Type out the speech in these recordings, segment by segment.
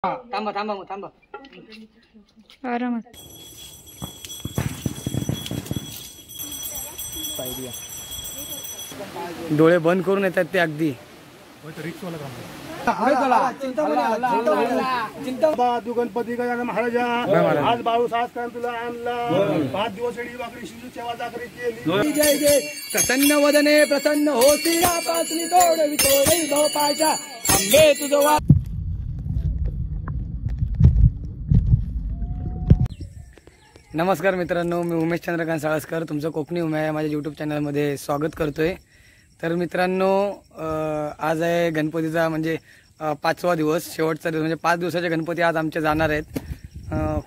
थांबा थांबा मग थांबा आरामात. डोळे बंद करून येतात ते अगदी तू गणपती महाराजा आज बाळू सास तुला आणला 5 दिवस वाकडी शिजू सेवा चाकरी केली. जय जय प्रसन्न वदने प्रसन्न होती पाचली तोडवी तोडवी भोपाळच्या आंबे तुझं वा. नमस्कार मित्रांनो, मी उमेश चंद्रकांत साळसकर तुमचं कोकणी उम्या या माझ्या यूट्यूब चॅनलमध्ये स्वागत करतोय. तर मित्रांनो, आज आहे गणपतीचा म्हणजे 5वा दिवस, शेवटचा दिवस म्हणजे 5 दिवसाचे गणपती आज आमचे जाणार आहेत.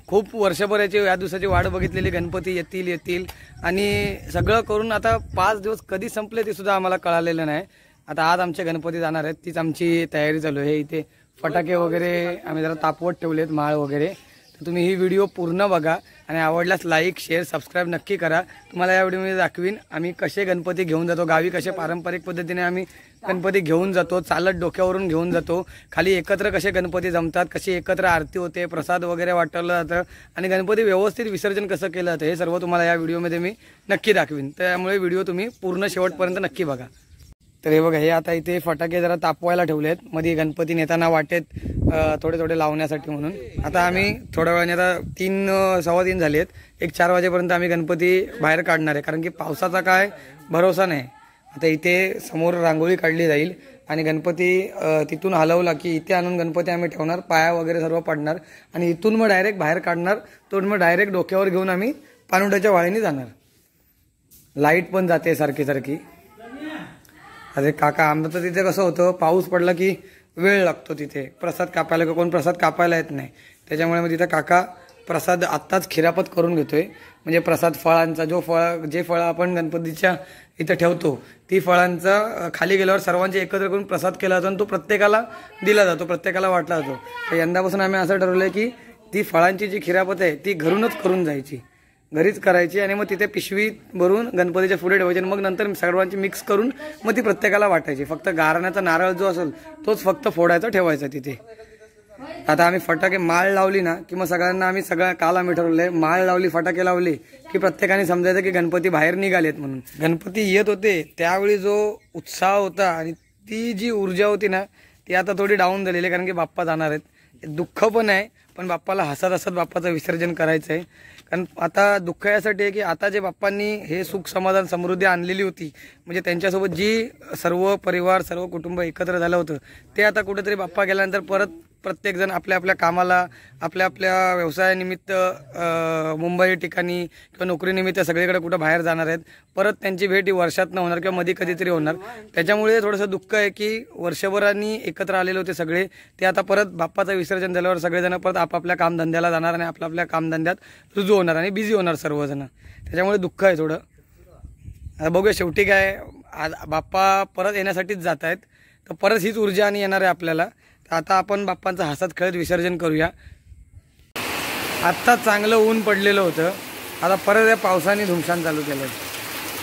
खूप वर्षभर या दिवसाची वाट बघितलेली गणपती येतील आणि सगळं करून आता 5 दिवस कधी संपले ते सुद्धा आम्हाला कळालेलं नाही. आता आज आमचे गणपती जाणार आहेत, तीच आमची तयारी चालू आहे. इथे फटाके वगैरे आम्ही जरा तापवत ठेवलेत, माळ वगैरे. तर तुम्ही ही व्हिडिओ पूर्ण बघा आणि आवडल्यास लाईक शेअर सबस्क्राईब नक्की करा. तुम्हाला या व्हिडिओमध्ये दाखवीन आम्ही कसे गणपती घेऊन जातो गावी, कसे पारंपरिक पद्धतीने आम्ही गणपती घेऊन जातो, चालत डोक्यावरून घेऊन जातो, खाली एकत्र कसे गणपती जमतात, कशी एकत्र आरती होते, प्रसाद वगैरे वाटलं जातं आणि गणपती व्यवस्थित विसर्जन कसं केलं जातं हे सर्व तुम्हाला या व्हिडिओमध्ये मी नक्की दाखवीन. त्यामुळे व्हिडिओ तुम्ही पूर्ण शेवटपर्यंत नक्की बघा. तर हे बघा, हे आता इथे फटाके जरा तापवायला ठेवलेत मध्ये गणपती नेताना वाटेत थोडे थोडे लावण्यासाठी म्हणून. आता आम्ही थोड्या वेळाने, आता 3:15 झालेत, 4 वाजेपर्यंत आम्ही गणपती बाहेर काढणार आहे, कारण की पावसाचा काय भरोसा नाही. आता इथे समोर रांगोळी काढली जाईल आणि गणपती तिथून हलवला की इथे आणून गणपती आम्ही ठेवणार, पाया वगैरे सर्व पडणार आणि इथून मग डायरेक्ट बाहेर काढणार. तो मग डायरेक्ट डोक्यावर घेऊन आम्ही पाणवड्याच्या वाळीने जाणार. लाईट पण जाते सारखी सारखी. अरे काका, आमचं तर तिथे कसं होतं, पाऊस पडला की वेळ लागतो तिथे प्रसाद कापायला, कोण प्रसाद कापायला येत नाही. त्याच्यामुळे मग तिथं काका प्रसाद आत्ताच खिरापत करून घेतोय. म्हणजे प्रसाद फळांचा जे फळं आपण गणपतीच्या इथं ठेवतो ती फळांचा खाली गेल्यावर सर्वांचे एकत्र करून प्रसाद केला जातो आणि तो प्रत्येकाला दिला जातो, प्रत्येकाला वाटला जातो. तर यंदापासून आम्ही असं ठरवलं की ती फळांची जी खिरापत आहे ती घरूनच करून जायची, घरीच करायची आणि मग तिथे पिशवी भरून गणपतीच्या पुढे ठेवायची आणि मग नंतर सर्वांची मिक्स करून मग ती प्रत्येकाला वाटायची. फक्त गारण्याचा नारळ जो असेल तोच फक्त फोडायचा ठेवायचा तिथे. आता आम्ही फटाके माळ लावली ना की मग सगळ्यांना आम्ही काल आम्ही ठरवलंय, माळ लावली, फटाके लावले की प्रत्येकाने समजायचं की गणपती बाहेर निघालेत म्हणून. गणपती येत होते त्यावेळी जो उत्साह होता आणि ती जी ऊर्जा होती ना ती आता थोडी डाऊन झालेली आहे, कारण की बाप्पा जाणार आहेत. दुःख पण आहे, पण बाप्पाला हसत हसत बाप्पाचं विसर्जन करायचं आहे. कारण आता दुःख यासाठी आहे की आता जे बाप्पांनी हे सुख समाधान समृद्धी आणलेली होती, म्हणजे त्यांच्यासोबत जी सर्व परिवार सर्व कुटुंब एकत्र झालं होतं ते आता कुठेतरी बाप्पा गेल्यानंतर परत प्रत्येकजण आपल्या आपल्या कामाला, आपल्या आपल्या व्यवसायानिमित्त मुंबई ठिकाणी किंवा नोकरीनिमित्त सगळीकडे कुठं बाहेर जाणार आहेत. परत त्यांची भेट ही वर्षात न होणार किंवा मध्ये कधीतरी होणार. त्याच्यामुळे थोडंसं दुःख आहे की वर्षभरांनी एकत्र आलेले होते सगळे, ते आता परत बाप्पाचं विसर्जन झाल्यावर सगळेजण परत आपापल्या कामधंद्याला जाणार आणि आपल्या कामधंद्यात रुजू होणार आणि बिझी होणार सर्वजण. त्याच्यामुळे दुःख आहे थोडं. आता बघूया शेवटी काय, बाप्पा परत येण्यासाठीच जात आहेत, तर परत हीच ऊर्जा आणि येणार आहे आपल्याला. आता आपण बाप्पांचं हसत खेळत विसर्जन करूया. आत्ता चांगलं ऊन पडलेलं होतं, आता परत या पावसाने धुमशान चालू केलं.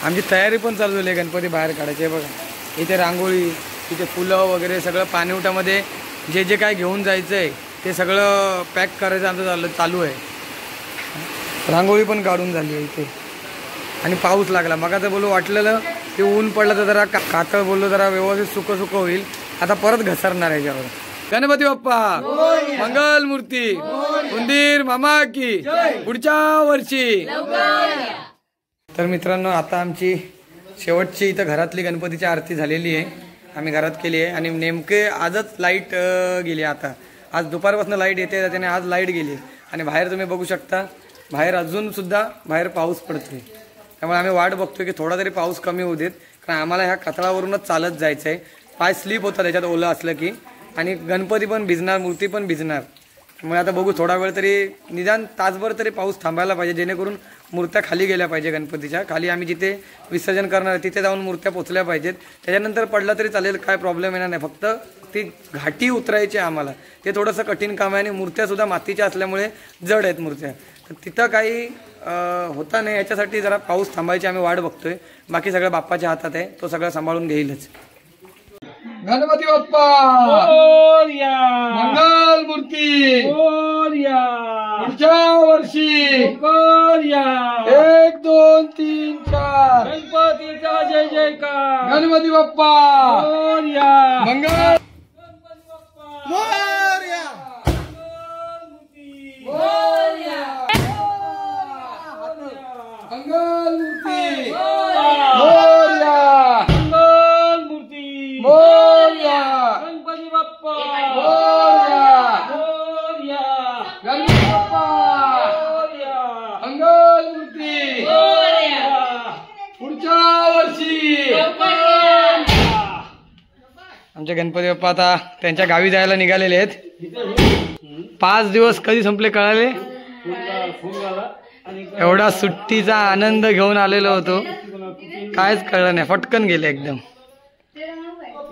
आमची तयारी पण चालू झाली गणपती बाहेर काढायची. बघा इथे रांगोळी, इथे फुलं वगैरे सगळं पाणीवटामध्ये जे जे काय घेऊन जायचं आहे ते सगळं पॅक करायचं आमचं चालू आहे. रांगोळी पण काढून झाली आहे इथे आणि पाऊस लागला. मग आता बोलू वाटलेलं की ऊन पडलं तर जरा कातळ, बोललो जरा व्यवस्थित सुकं होईल. आता परत घसरणार आहे याच्यावर. गणपती बाप्पा मंगल मूर्ती, उंदीर मामा की पुढच्या वर्षी. तर मित्रांनो, आता आमची शेवटची इथं घरातली गणपतीची आरती झालेली आहे, आम्ही घरात केली आहे आणि नेमके आजच लाईट गेली. आता आज दुपारपासून लाईट येते त्याने आज लाईट गेली आणि बाहेर तुम्ही बघू शकता, बाहेर अजून सुद्धा बाहेर पाऊस पडतोय. त्यामुळे आम्ही वाट बघतोय की थोडा तरी पाऊस कमी होऊ देत, कारण आम्हाला ह्या कथळावरूनच चालत जायचं आहे. पाय स्लिप होतात त्याच्यात ओलं असलं की, आणि गणपती पण भिजणार, मूर्ती पण भिजणार. त्यामुळे आता बघू, थोडा वेळ तरी निदान तासभर तरी पाऊस थांबायला पाहिजे, जेणेकरून मूर्त्या खाली गेल्या पाहिजे. गणपतीच्या खाली आम्ही जिथे विसर्जन करणार आहे तिथे जाऊन मूर्त्या पोचल्या पाहिजेत. त्याच्यानंतर पडला तरी चालेल, काय प्रॉब्लेम येणार नाही. फक्त ती घाटी उतरायची आम्हाला, ते थोडंसं कठीण काम आहे आणि मूर्त्यासुद्धा मातीच्या असल्यामुळे जड आहेत मूर्त्या. तर तिथं काही होता नाही, याच्यासाठी जरा पाऊस थांबायची आम्ही वाट बघतोय. बाकी सगळं बाप्पाच्या हातात आहे, तो सगळं सांभाळून घेईलच. गणपती बाप्पा मोरया. मंगल मूर्ती मोरया. पुढच्या वर्षी मोरया. 1 2 3 4 गणपतीचा जय जयकार. गणपती बाप्पा मोरया. मंगल मोरया. मंगल मूर्ती मोरया. मंगल मूर्ती. मोरया गणपती बाप्पा. मोरया मोरया. गणपती बाप्पा मोरया. मंगल मूर्ती मोरया. पुढच्या वर्षी आमचे गणपती बाप्पा आता त्यांच्या गावी जायला निघालेले आहेत. 5 दिवस कधी संपले कळाले. एवढा सुट्टीचा आनंद घेऊन आलेलो होतो, कायच कळलं नाही, फटकन गेले एकदम.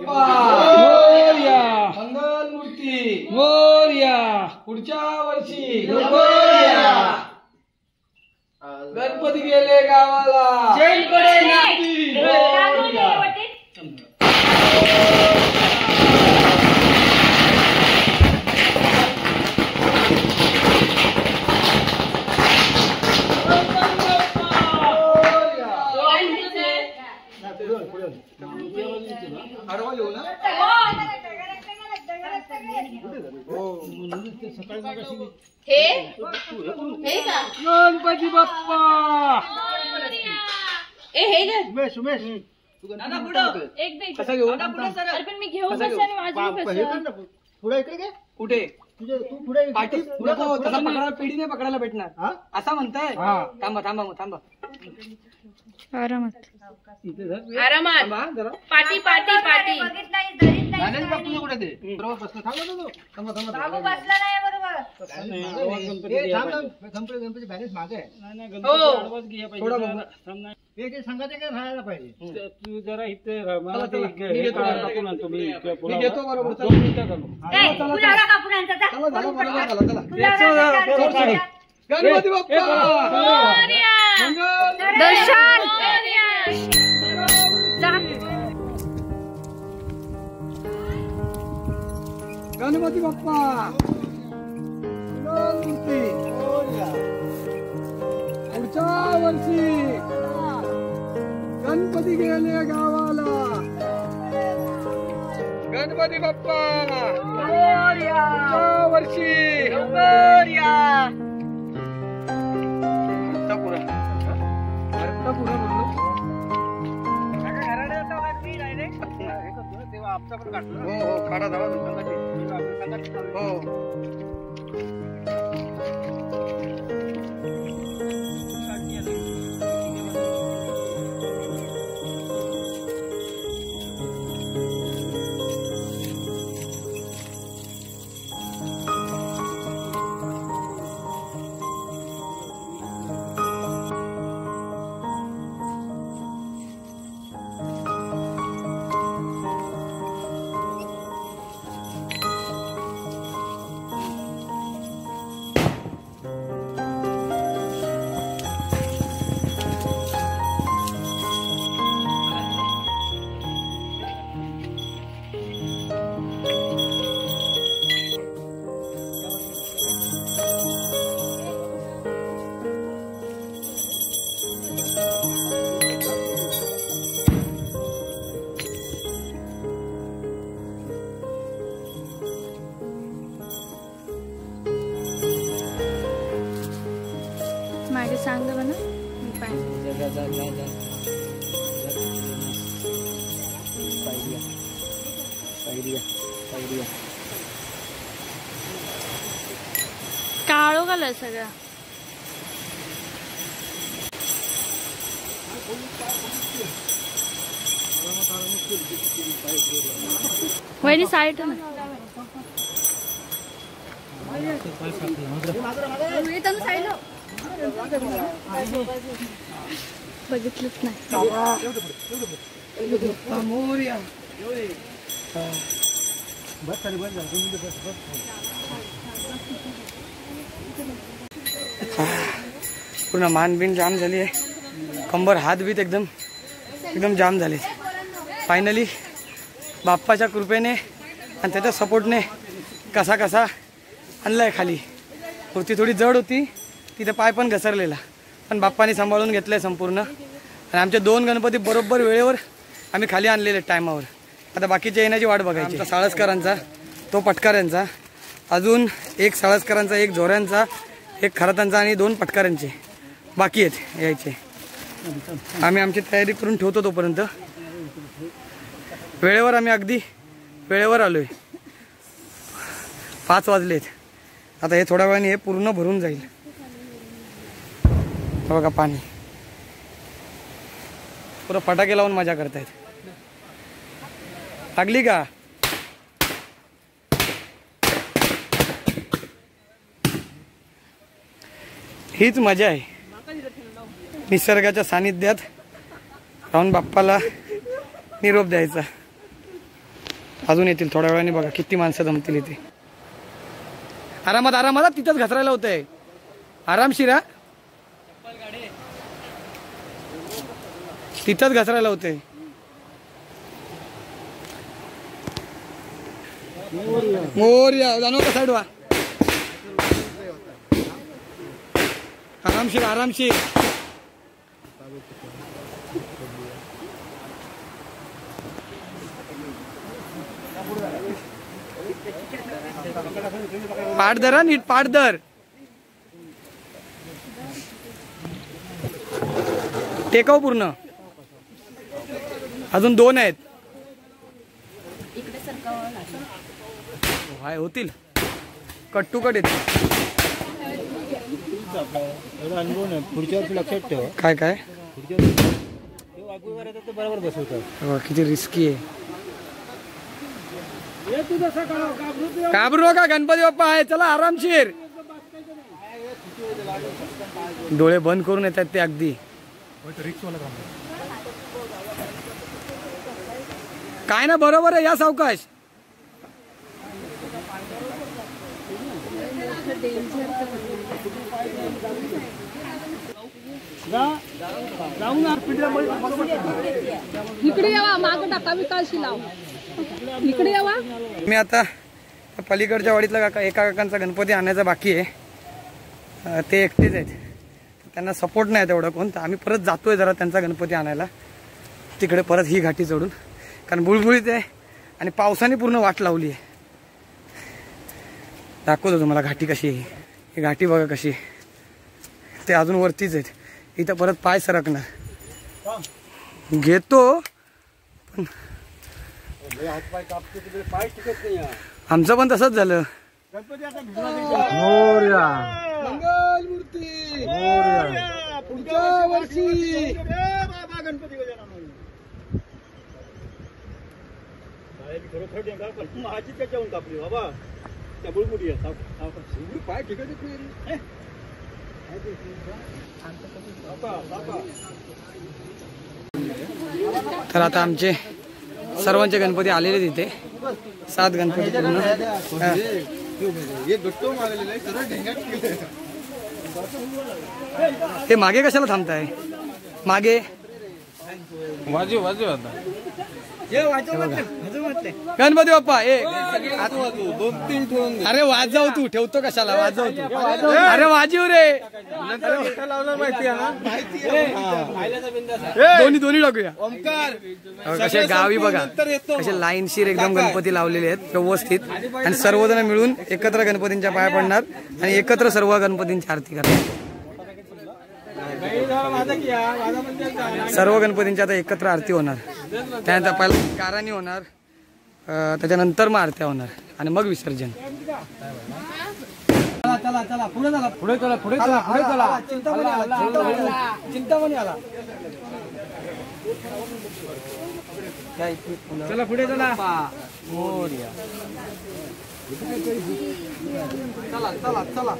मोरया. मंगल मूर्ती मोरया. पुढच्या वर्षी मोरया. गणपती गेले गावाला. आडवा घेऊ ना. गणपती बाप्पा. कसा घेऊ. मी घेऊन बसले आणि माझी पुढे इकडे घे. कुठे तू पुढे पाठी नको, तसा पकडायला पिढी नाही पकडायला भेटणार असा म्हणताय. थांबा थांबा मग थांबा आरामात थांबा जरा. पाटी पाटी पाटी कुठे ते बरोबर बसलं. थांबा गणपती बॅलेन्स मागे आहे. थोडा बघू. सांगायचं काय राहायला पाहिजे. तू जरा इथे मी घेतो बरोबर. चला गणपती बाप्पा दर्शन गणपती बाप्पा मंगल मूर्ती पुढच्या वर्षी गणपती गेले गावाला. गणपती बाप्पा पुढच्या वर्षी हो हो काढा धावा हो. मागे सांग ना मी पाय काळो कलर सगळा. वहिनी साईड ना बघितलंच नाही. मोरया. पूर्ण मानबीन जाम झाली आहे, कंबर हात बीत एकदम जाम झाले. फायनली बाप्पाच्या कृपेने आणि त्याच्या सपोर्टने कसा कसा आणलाय खाली. मूर्ती थोडी जड होती, तिथे पाय पण घसरलेला, पण बाप्पाने सांभाळून घेतलंय संपूर्ण. आणि आमचे 2 गणपती बरोबर वेळेवर आम्ही खाली आणलेले टायमावर. आता बाकीच्या येण्याची वाट बघायची. आमचा साळसकरांचा, तो पटकाऱ्यांचा, अजून एक साळसकरांचा, एक झोऱ्यांचा, एक खरातांचा आणि 2 पटकाऱ्यांचे बाकी आहेत यायचे. आम्ही आमची तयारी करून ठेवतो तोपर्यंत. वेळेवर आम्ही अगदी वेळेवर आलोय. 5 वाजलेत. आता हे थोड्या वेळाने हे पूर्ण भरून जाईल. बघा पाणी पुरं फटाके लावून मजा करतायत. लागली का? हीच मजा आहे निसर्गाच्या सानिध्यात राहून बाप्पाला निरोप द्यायचा. अजून येतील थोड्या वेळाने. बघा किती माणसं जमतील इथे. आरामात आरामात तिथंच घसरायला होतंय. आरामशिरा तिथंच घसरायला होतंय. मोरया जाणव का साईड वा. आरामशीर आरामशीर. पाठधर हा, नीट पाठधर. टेकाव पूर्ण. अजून 2 आहेत. हाय होतील. कट टू कट येतील. पुढच्या वर्षी लक्षात ठेव. काय काय बरोबर बसवतात. किती रिस्की आहे. घाबरू नका, गणपती बाप्पा आहे. चला आरामशीर. डोळे बंद करून येतात ते अगदी. काय ना बरोबर आहे. या सावकाश. इकडे यावा, माग टाका विकाशी लाव. इकडे यावा. मी आता पलीकडच्या वाडीतला एका काकांचा गणपती आणायचा बाकी आहे. ते एकटेच आहेत, त्यांना सपोर्ट नाही तेवढा कोण. तर आम्ही परत जातोय जरा त्यांचा गणपती आणायला तिकडे परत ही घाटी चढून. कारण बुळबुळीत आहे आणि पावसाने पूर्ण वाट लावली आहे. दाखवतो तुम्हाला घाटी कशी आहे. ही घाटी बघा कशी. ते अजून वरतीच आहेत. इथं परत पाय सरकणार घेतो. पण आमचं पण तसंच झालं. मोरया मंगलमूर्ती मोरया. पुढच्या वर्षी गणपती माझी त्याच्याहून कापली बाबा. त्या बुळबुडी पाय ठिकाणी. तर आता आमचे सर्वांचे गणपती आलेले तिथे. 7 गणपती पूर्ण. ते मागे कशाला थांबताय? मागे वाजू वाजू आता. गणपती बाप्पा अरे वाजव तू. ठेवतो कशाला? वाजव तू. अरे वाजीव रे. दोन्ही टाकूया. कसे गावी बघा कसे लाईनशीर एकदम गणपती लावलेले आहेत व्यवस्थित. आणि सर्वजण मिळून एकत्र गणपतींच्या पाया पडणार आणि एकत्र सर्व गणपतींची आरती करणार. सर्व गणपतींची आता एकत्र आरती होणार. त्यानंतर पहिला गाराणी होणार, त्याच्यानंतर मग आरत्या होणार आणि मग विसर्जन. चला चला पुढे चला पुढे चला पुढे चला पुढे चला. चिंतामणी आला. चला पुढे चला. मोरया. चला चला चला.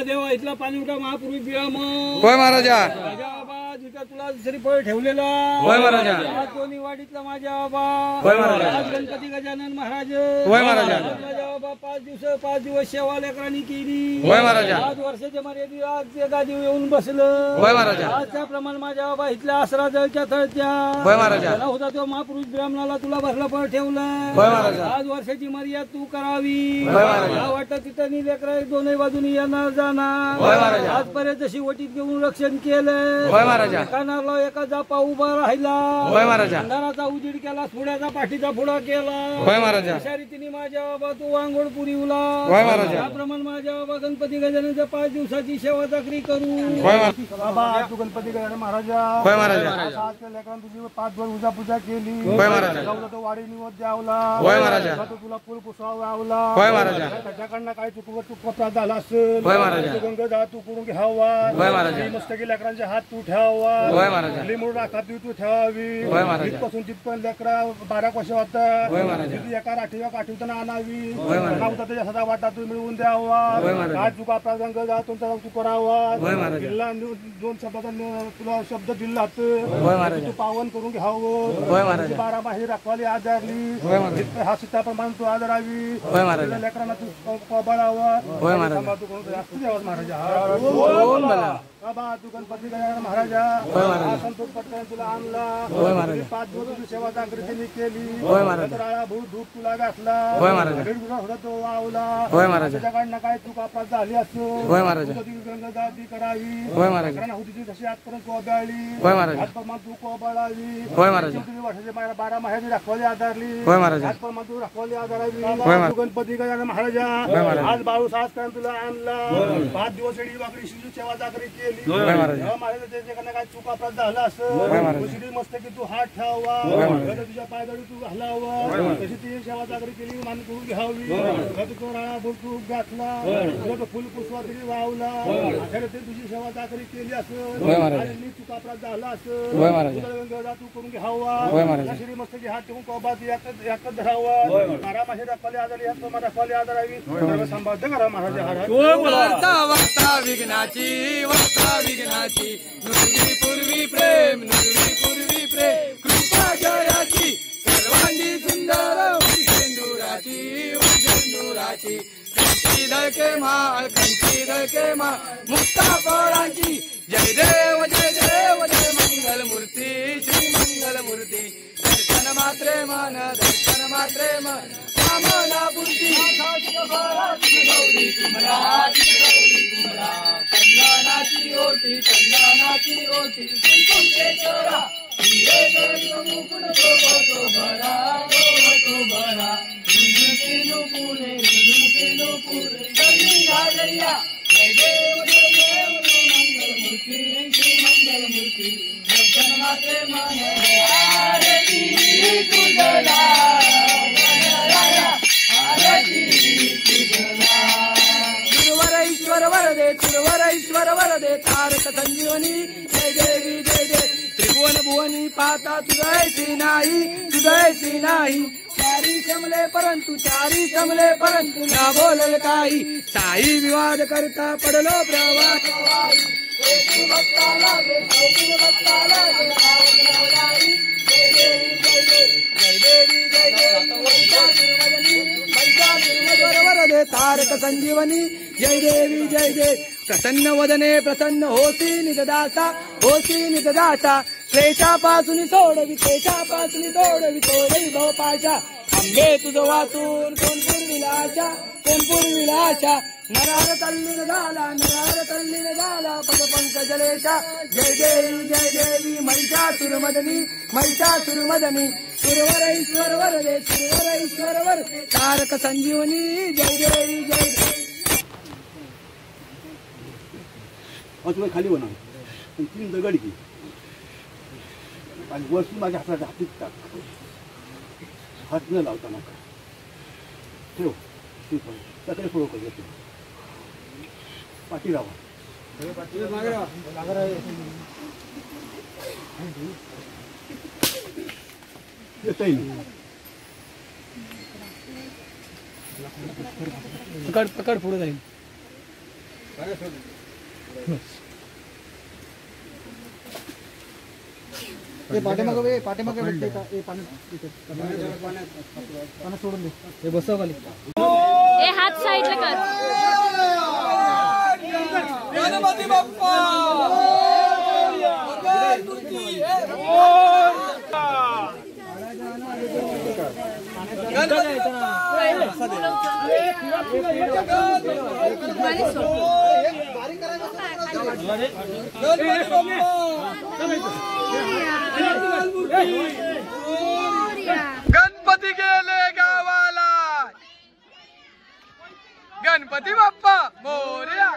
देवा इथला पाणी उठा महापूर्वी पिया. मग होय महाराजा. राजा बाबा जिथं तुला तुला दुसरी फळ ठेवलेला होय महाराजा. आज दोन्ही वाडीतला माझ्या बाबा होय महाराजा. आज गणपती गजानन महाराज होय महाराजा. आज माझ्या बाबा 5 दिवस सेवा लेकरांनी केली. होय महाराजा. आज वर्षाच्या मर्यादेत आज ते गादी येऊन बसलं. होय महाराजा. आज त्याप्रमाणे माझ्या बाबा इथल्या आसरा जळच्या तळच्या होय महाराजा. त्याला होता तो महापुरुष ब्राह्मणाला तुला बसला फळ ठेवलं. होय महाराजा. आज वर्षाची मर्यादा तू करावी. होय महाराजा. वाटत तिथं लेकरा दोन्ही बाजूनी येणार जाणार. होय महाराजा. आजपर्यंत जशी वटीत घेऊन रक्षण केलं. होय महाराजा. कानाला एका जापा उभा राहिला. होय महाराजा. अंधाराचा उजीड केला, पुण्याचा पाठीचा पुढा केला. होय महाराजा. अशा रीतीने माझ्या बाबा तू वांगोड पुरीवला. होय महाराजा. त्याप्रमाणे माझ्या बाबा गणपती गजाननच्या 5 दिवसाची सेवा चाकरी करू. होय महाराजा. बाबा आज तू गणपती गजानन महाराजा होय महाराजा. आज लेकरांनी तुझी 5 दिवस पूजा पूजा केली. होय महाराजा. जाऊला तो वाडी निवद द्यावला. होय महाराजा. तो तुला फुल पुसावा आवला. होय महाराजा. त्याच्याकडनं काय चुकपा झाला असेल. होय महाराजा. गंगा तू करून घ्यावा. होय महाराजा. मस्तकी लेकरांचे हात तू ठेवावा. होय महाराजा. लिंबू राखात तू ठेवावी. होय महाराजा. तिथपासून तिथपर्यंत लेकरा 12 वर्ष होता. होय महाराजा. तिथे एका राठीवा काठीवताना आणावी. होय महाराजा. होता त्याच्या सदा वाटा तू मिळवून द्यावा. होय महाराजा. आज चुका आपला गंगा तुमचा तू करावा. होय महाराजा. दिल्ला 2 शब्दाचा तुला शब्द दिला होय महाराजा. तू पावन करून घ्यावं. होय महाराजा. 12 माही राखवाली आजारली. होय महाराजा. हा सीताप्रमाणे तू आदरावी. होय महाराजा. लेकरांना तू बळावा. होय महाराजा. तू करून असतो देवास महाराजा. ओम बला. बाबा तू गणपती गजानन महाराजा होय महाराजा. संतोष पटकन तुला आणला. होय महाराजा. 5 दिवस तुझी सेवा जागृतीने केली. होय महाराजा. राळा भूत धूप तुला घातला. होय महाराजा. गडगुडा होता तो वावला. होय महाराजा. त्याच्याकडनं काय चूक आपला झाली असतो. होय महाराजा. तुझी गंगा ती करावी. होय महाराजा. लेकरांना होती तशी आजपर्यंत कोबाळली. होय महाराजा. आजपर्यंत तू कोबाळावी. होय महाराजा. तुझी वर्षाची 12 माहेरी राखवाली आधारली. होय महाराजा. आजपर्यंत तू राखवाली आधारावी. होय महाराजा. तू गणपती गजानन महाराजा होय महाराजा. आज बाळू सासकरांनी तुला आणला. 5 दिवस शेळी वाकडी शिजू सेवा जागरी केली. होय महाराजा. महाराज त्याच्याकडनं काय चूक आपला झाला असं. होय महाराजा. दुसरी मस्त की तू हात ठेवावा. होय महाराजा. गड तुझ्या पायदळी तू घालावा. तशी ती सेवा जागरी केली मान करून घ्यावी. गड तो राळा भूत तू घातला. गड फुल पुष्पा तरी वावला. अखेर ते तुझी सेवा जागरी केली असं. होय महाराजा. आणि चूक आपला झाला असं. होय महाराजा. तुला गंगा तू करून घ्यावा. होय महाराजा. श्री मस्त की हात ठेवून कोबात एकच धरावा. 12 मासे दाखवले आधारी हात तुम्हाला दाखवले आधारावी. संभाव्य करा महाराजा वार्ता वार्ता विघ्नाची वार्ता विघ्नाची नुरवी पूर्वी प्रेम नुरवी पूर्वी प्रेम कृपा जयाची सर्वांगी सुंदर सेंदुराची सेंदुराची कंठी धळके माळ मुक्ता फळांची जय देव जय देव जय मंगल मूर्ती श्री मंगल मूर्ती दर्शन मात्रे मन कामना बुद्धी गौरी कुमरा चंदनाची ओटी कुंकुमेश्वरा हिरे गरुड मुकुट तो भरा रुजुके नुपुरे गंगी घालैया जय देव जय मंगल मूर्ती श्री मंगल मूर्ती दर्शन माते मन आरती तुझला ईश्वर वरदे तारक संजीवनी जय देवी जय देव त्रिभुवन भुवनी पाहता तुझैसी नाही चारी शमले परंतु ना बोलल काही साई विवाद करता पडलो प्रवास वरदे तारक संजीवनी जय देवी जय देव प्रसन्न वदने प्रसन्न होती निजदासा क्लेशापासून सोडवी वैभव पाशा अंबे तुझं वाचून कोण पूर्विलाशा नरार तल्लीन झाला पद पंकजलेशा जय देवी महिषासुरमदनी सुरवर वरदे तारक संजीवनी जय देवी जय देवी तुला खाली होणार 3 दगड घे आणि वस्तू माझ्या हातात टाक हात न लावता नका ठेव त्याकडे पुढं कर पाठी राहा येतही पकड पुढे जाईल ए हात साईडला कर. गणपती बाप्पा गणपती गेले गावाला. गणपती बाप्पा मोरया.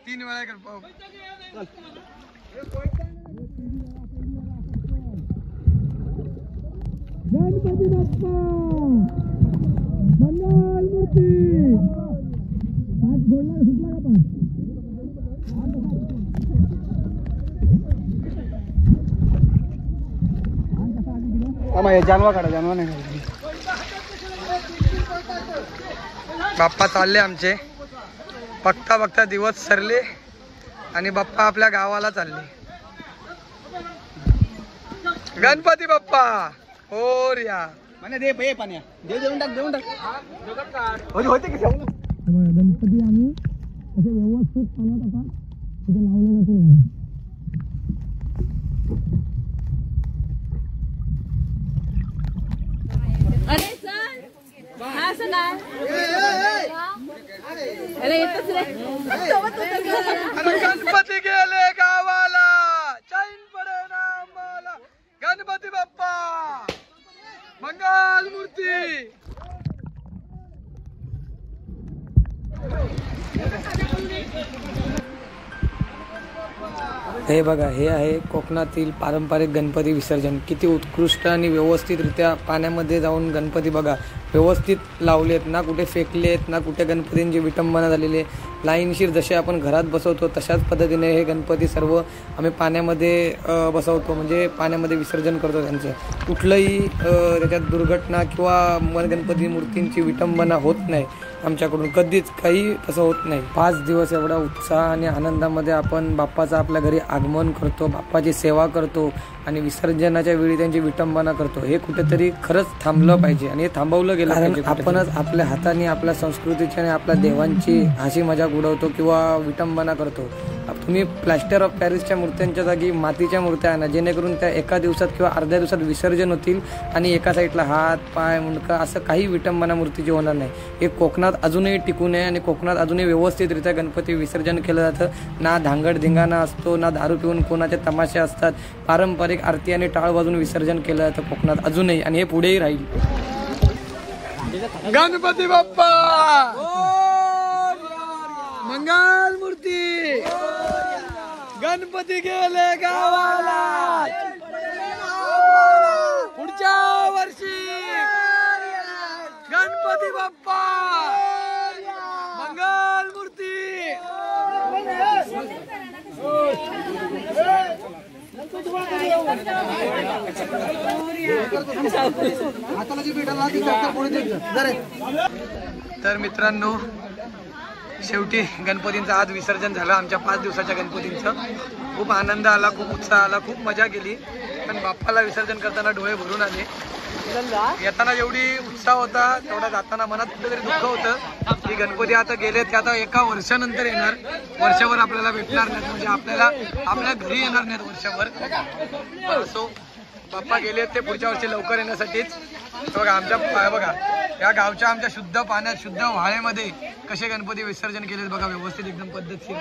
3 वेळा कर पाहू. गणपती बाप्पा मंगल मूर्ती. हात फोडला सुटला का पण. जानवा काढा. जानवा नाही काढा. बाप्पा चालले आमचे. बघता बघता दिवस सरले आणि बाप्पा आपल्या गावाला चालले. गणपती बाप्पा होर्या. दे पाण्या दे. देऊन टाक. होते की गणपती आम्ही असे व्यवस्थित पाण्यात आता तिथे लावले जाते. अरे चल असं नाही. अरे येतच रे. गणपती गेले गावाला. चैन पडे ना आम्हाला. गणपती बाप्पा मंगल मूर्ती. हे बघा, हे आहे कोकणातील पारंपरिक गणपती विसर्जन. किती उत्कृष्ट आणि व्यवस्थितरित्या पाण्यामध्ये जाऊन गणपती बघा व्यवस्थित लावलेत. ना कुठे फेकलेत, ना कुठे गणपतींची विटंबना झालेली आहे. लाईनशीर जसे आपण घरात बसवतो तशाच पद्धतीने हे गणपती सर्व आम्ही पाण्यामध्ये बसवतो. म्हणजे पाण्यामध्ये विसर्जन करतो त्यांचं. कुठलंही त्याच्यात दुर्घटना किंवा गणपती मूर्तींची विटंबना होत नाही आमच्याकडून. कधीच काही तसं होत नाही. 5 दिवस एवढा उत्साह आणि आनंदामध्ये आपण बाप्पाचं आपल्या घरी आगमन करतो, बाप्पाची सेवा करतो आणि विसर्जनाच्या वेळी त्यांची विटंबना करतो. हे कुठेतरी खरंच थांबलं पाहिजे आणि हे थांबवलं गेलं पाहिजे. आपणच आपल्या हाताने आपल्या संस्कृतीची आणि आपल्या देवांची हसी मजाक उडवतो किंवा विटंबना करतो. तुम्ही प्लॅस्टर ऑफ पॅरिसच्या मूर्त्यांच्या जागी मातीच्या मूर्त्या आणा, जेणेकरून त्या एका दिवसात किंवा अर्ध्या दिवसात विसर्जन होतील आणि एका साईडला हात पाय मुंडका असं काही विटंबना मूर्तीची होणार नाही. हे कोकणात अजूनही टिकून आहे आणि कोकणात अजूनही व्यवस्थितरित्या गणपती विसर्जन केलं जातं. ना धांगड धिंगाणा असतो, ना दारू पिऊन कोणाचे तमाशे असतात. पारंपरिक आरती आणि टाळ वाजून विसर्जन केलं जातं कोकणात अजूनही, आणि हे पुढेही राहील. गणपती बाप्पा मंगल मूर्ती. गणपती गेले गावाला. पुढच्या वर्षी गणपती बाप्पा मंगल मूर्ती. तर मित्रांनो, शेवटी गणपतींचं आज विसर्जन झालं. आमच्या 5 दिवसाच्या गणपतींचं खूप आनंद आला, खूप उत्साह आला, खूप मजा केली. पण बाप्पाला विसर्जन करताना डोळे भरून आले. येताना एवढी उत्साह होता, तेवढा जाताना मनात कुठेतरी दुःख होतं की गणपती आता गेले, ते आता एका वर्षानंतर येणार. वर्षभर आपल्याला भेटणार नाहीत, म्हणजे आपल्याला आपल्या घरी येणार नाहीत वर्षभर. असो, बाप्पा गेले ते पुढच्या वर्षी लवकर येण्यासाठीच. बघा आमच्या बघा या गावच्या आमच्या शुद्ध पाण्यात शुद्ध व्हाळेमध्ये कसे गणपती विसर्जन केलेत बघा. व्यवस्थित एकदम पद्धतशीर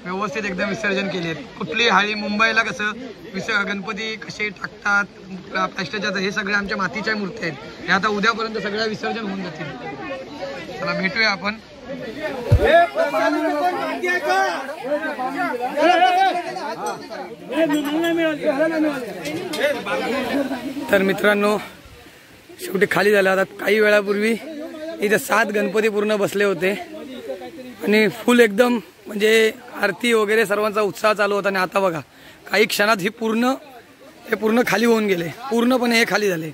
व्यवस्थित एकदम विसर्जन केलेत. कुठली हाळी मुंबईला कसं गणपती कसे टाकतात प्लास्टरच्या, हे सगळे आमच्या मातीच्या मूर्ती आहेत. हे आता उद्यापर्यंत सगळ्या विसर्जन होऊन जातील. चला भेटूया आपण. तर मित्रांनो, शेवटी खाली झाला. आता काही वेळापूर्वी इथे 7 गणपती पूर्ण बसले होते आणि फुल एकदम म्हणजे आरती वगैरे सर्वांचा उत्साह चालू होता. आणि आता बघा काही क्षणात हे पूर्ण खाली होऊन गेले. पूर्णपणे हे खाली झाले.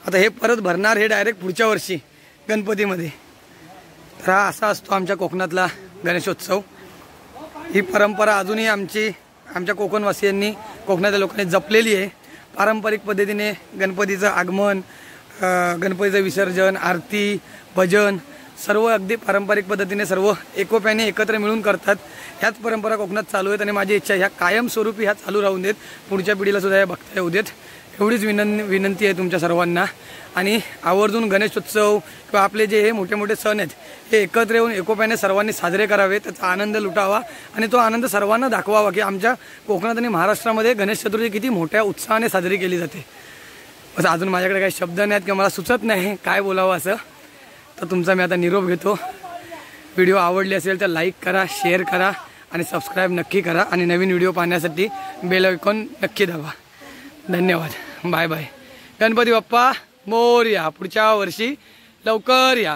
आता हे परत भरणार, हे डायरेक्ट पुढच्या वर्षी गणपतीमध्ये. तर हा असा असतो आमच्या कोकणातला गणेशोत्सव. ही परंपरा अजूनही आमची आमच्या कोकणवासियांनी कोकणाच्या लोकांनी जपलेली आहे. पारंपरिक पद्धतीने गणपतीचं आगमन, गणपतीचं विसर्जन, आरती, भजन सर्व अगदी पारंपरिक पद्धतीने सर्व एकोप्याने एकत्र मिळून करतात. ह्याच परंपरा कोकणात चालू आहेत आणि माझी इच्छा ह्या कायमस्वरूपी ह्या चालू राहून देत, पुढच्या पिढीला सुद्धा ह्या बघता येऊ देत. एवढीच विनंती आहे तुमच्या सर्वांना. आणि आवर्जून गणेशोत्सव किंवा आपले जे हे मोठे मोठे सण आहेत हे एकत्र येऊन एकोप्याने सर्वांनी साजरे करावे, त्याचा आनंद लुटावा आणि तो आनंद सर्वांना दाखवावा की आमच्या कोकणात आणि महाराष्ट्रामध्ये गणेश चतुर्थी किती मोठ्या उत्साहाने साजरी केली जाते. असं अजून माझ्याकडे काही शब्द नाहीत किंवा मला सुचत नाही काय बोलावं असं. तर तुमचा मी आता निरोप घेतो. व्हिडिओ आवडली असेल तर लाईक करा, शेअर करा आणि सबस्क्राईब नक्की करा आणि नवीन व्हिडिओ पाहण्यासाठी बेल आयकॉन नक्की दाबा. धन्यवाद. Bye bye. गणपती बाप्पा मोरया. पुढच्या वर्षी लवकर या.